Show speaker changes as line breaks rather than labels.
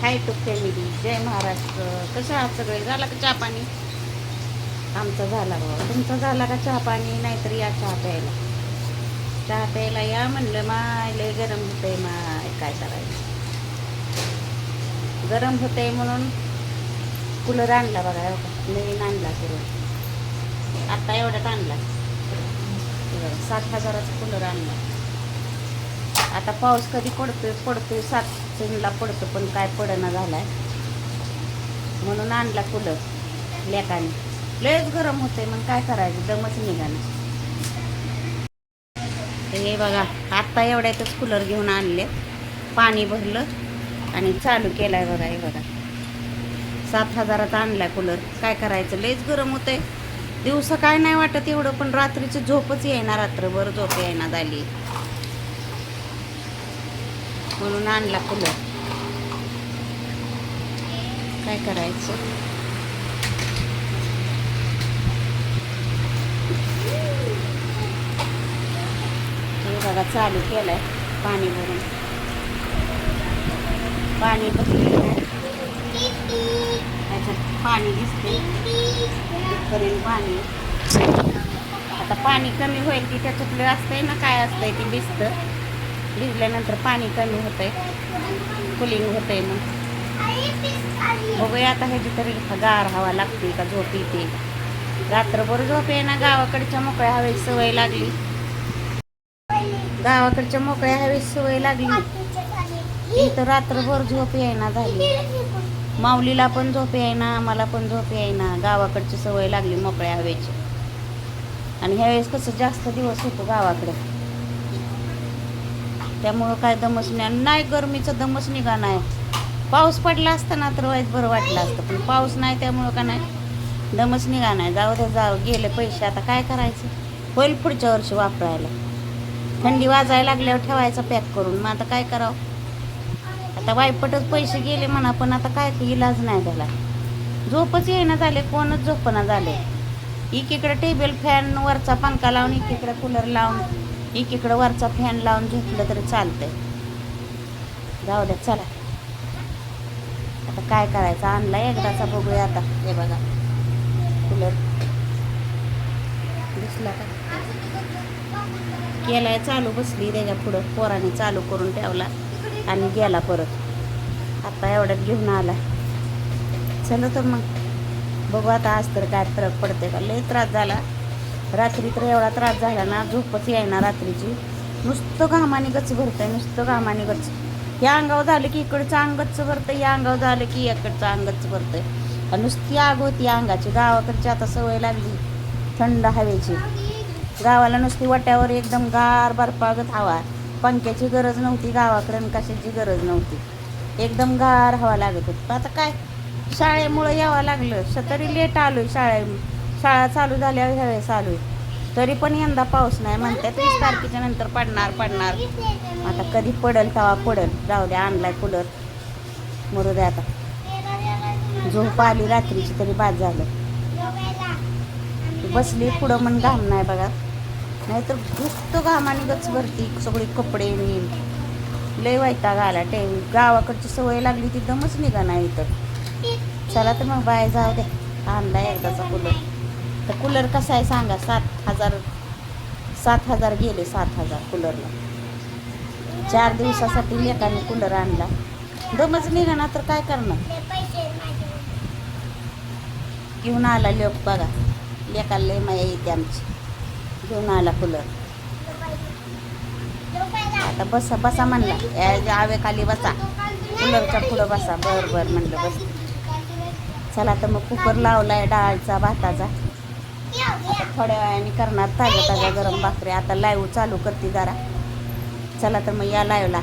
High to family, जय महाराष्ट्र. कसं आहात सगळे? झाला का चहा पाणी? आमचा झाला बाबा. तुमचा झाला का चहा पाणी? नाहीतर या चहा प्यायला. चहा प्यायला या म्हणलं. माय लय गरम होतंय. माय काय करायचं, गरम होतंय म्हणून कूलर आणला बघा. नवीन आणला कूलर. आत्ता एवढ्यात आणला. 7,000चा कूलर आणला. आता पाऊस कधी पडतोय 7 पडतो, पण काय पडना झालाय म्हणून आणला कूलर लेकाने. लयच गरम होतंय, मग काय करायचं, दमच निघालं. हे बघा, आत्ता एवढ्यातच कूलर घेऊन आणले, पाणी भरलं आणि चालू केलाय बघा. हे बघा, 7,000चा आणलाय कूलर. काय करायचं, लयच गरम होतंय. दिवसा काय नाही वाटत एवढं, पण रात्रीची झोपच येईना, रात्रभर झोप येईना झाली म्हणून आणला कूलर. काय करायचं. हे बघा, चालू केलंय पाणी भरून. पाणी भरलेलं त्याच्यात पाणी दिसते करेल पाणी. आता पाणी कमी होईल की त्याच्यातलं असतंय ना, काय असतंय ते भिजतं. भिजल्यानंतर पाणी कमी होतंय, कुलिंग होतंय. मग बघूया आता ह्याची तरी गार हवा लागते का झोप येते. रात्रभर झोप आहे ना. गावाकडच्या मोकळ्या हवेची सवय लागली. गावाकडच्या मोकळ्या हवेची सवय लागली. इथं रात्रभर झोप येईना झाली. माऊलीला पण झोप येईना, मला पण झोप येईना. गावाकडची सवय लागली मोकळ्या हवेची. आणि ह्यावेळेस कसं जास्त दिवस होतो गावाकडे, त्यामुळं काय दमच नाही, गरमीचा दमच निघा नाही. पाऊस पडला असता ना तर वाईट बरं वाटलं असतं, पण पाऊस नाही त्यामुळं का नाही दमच निघा नाही. जाऊ दे, गेले पैसे, आता काय करायचं. होईल पुढच्या वर्षी वापरायला. थंडी वाजायला लागल्यावर ठेवायचा पॅक करून. मग आता काय करावं. आता वायपटच पैसे गेले म्हणा, पण आता काय इलाज नाही त्याला. झोपच येईना झाले, कोणच झोपना झाले. एकीकडे टेबल फॅन वरचा पंखा लावून, एकीकडे कूलर लावून, एकीकडे वरचा फॅन लावून झोपलं तरी चालतंय. जाऊ द्या, चला आता काय करायचं. आणला एकदाचा, बघूया आता. हे बघा कूलर दिसला का, केलाय चालू. बसली त्याच्या पुढं, पोराने चालू करून ठेवला आणि गेला परत. आता एवढ्यात घेऊन आला. चला तर मग बघू आता, आज तर काय फरक पडते का. लय त्रास झाला रात्री, तर एवढा त्रास झाला ना, झोपच येईना रात्रीची. नुसतं घामाने गच्च भरतंय, नुसतं घामाने गच्च. या अंगावर झालं की इकडचं अंग गच्च भरतंय, या अंगावर झालं की इकडचं अंग गच्च भरतंय. नुसती आग होती अंगाची. गावाकडची आता सवय लागली थंड हवेची. गावाला नुसती वाट्यावर एकदम गार बर्फागत हवा. पंख्याची गरज नव्हती गावाकडे, कशाची गरज नव्हती. एकदम गार हवा लागत होती. आता काय, शाळेमुळं यावं लागलं. तरी लेट आलोय. शाळा चालू झाल्यावर ह्यावेळेस आलोय. तरी पण यंदा पाऊस नाही म्हणतात. 20 तारखेच्या नंतर पडणार. आता कधी पडेल तेव्हा पडेल. जाऊ द्या, आणलाय कूलर, मरू द्या आता. झोप आली रात्रीची तरी बाद झालं. बसली पुढं मन घाम नाही बघा, नाहीतर नुसतं घामाने गच भरती सगळे कपडे. लय वैताग आला. गावाकडची सवय लागली ती दमच निघा नाही इथं. चला तर मग बाय, जाऊ द्या. आणला एकदाचा कूलर. तर कूलर कसा आहे सांगा. 7,000 गेले. 7,000 कूलरला. 4 दिवसासाठी लेकाने कूलर आणला. दमच निघा ना, तर काय करणार. घेऊन आला लोक बघा. लेकाला लय माया येते आमची. घेऊन आला कूलर. आता बसा म्हणला, आवेखाली बसा, कूलरच्या पुढं बसा. बरं म्हणलं बस. चला तर मग कुकर लावलाय डाळचा भाताचा. आता थोड्या वेळाने करणार ताज्या गरम भाकरी. आता लाईव्ह चालू करते जरा. चला तर मग या लाईव्हला.